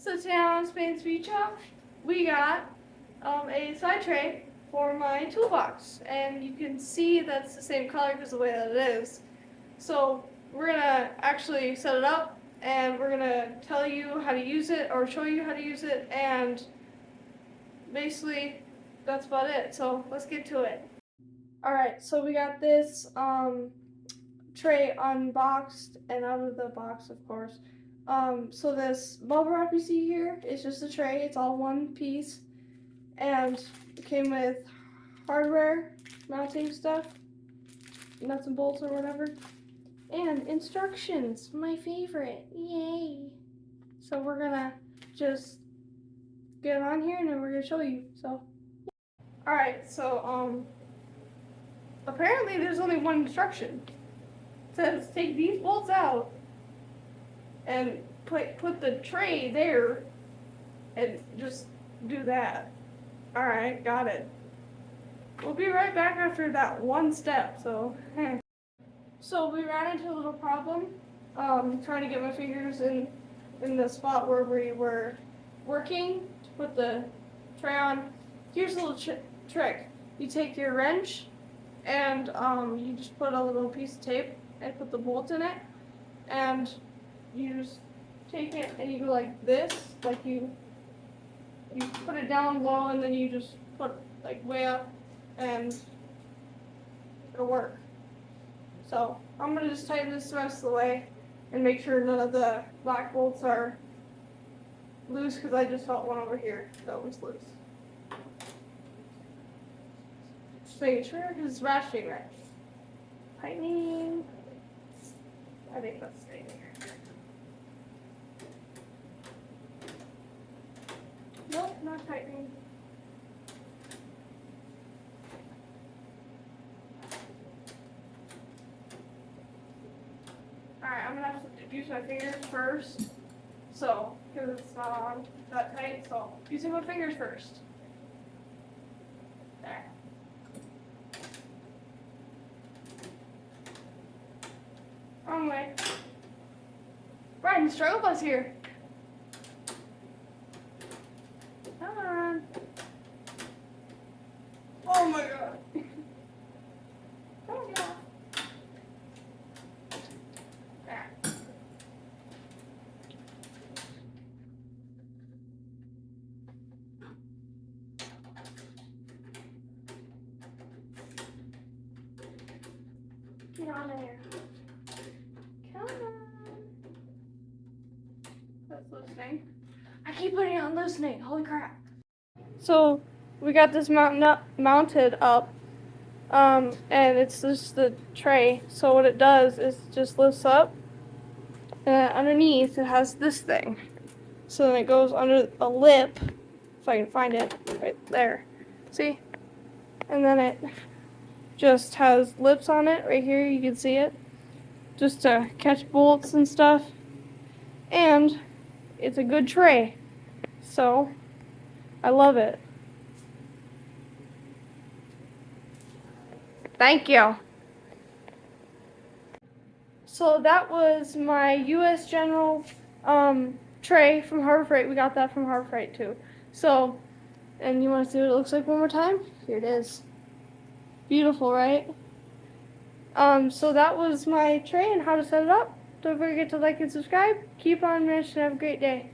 So today on Spain Speed Shop, we got a side tray for my toolbox, and you can see that's the same color because of the way that it is. So we're gonna actually set it up, and we're gonna tell you how to use it or show you how to use it, and basically that's about it. So let's get to it. All right, so we got this tray unboxed and out of the box, of course. So this bubble wrap you see here is just a tray. It's all one piece, and it came with hardware, mounting stuff, nuts and bolts or whatever, and instructions. My favorite, yay! So we're gonna just get on here and then we're gonna show you. So, all right. So apparently there's only one instruction. It says take these bolts out and put the tray there and just do that. Alright, got it. We'll be right back after that one step, so So we ran into a little problem, trying to get my fingers in the spot where we were working to put the tray on. Here's a little trick. You take your wrench and you just put a little piece of tape and put the bolt in it, and you just take it and you go like this, like you put it down low and then you just put like way up and it'll work. So I'm gonna just tighten this the rest of the way and make sure none of the black bolts are loose, because I just felt one over here that was loose. Just making sure because it's ratcheting right. Tightening. I think that's staying here. Nope, not tightening. Alright, I'm gonna have to use my fingers first. So, because it's not on that tight, so using my fingers first. There. Wrong way. Brian, struggle bus here. Come on. Oh my god. Come on, get off. There. Get on there. Come on. That's loosening. I keep putting it on loosening. Holy crap. So we got this mounted up, and it's just the tray. So what it does is just lifts up, and underneath it has this thing. So then it goes under a lip, if I can find it, right there. See? And then it just has lips on it right here. You can see it, just to catch bolts and stuff. And it's a good tray. So I love it. Thank you. So that was my U.S. General tray from Harbor Freight. We got that from Harbor Freight too. So, and you want to see what it looks like one more time? Here it is. Beautiful, right? So that was my tray and how to set it up. Don't forget to like and subscribe. Keep on mission. Have a great day.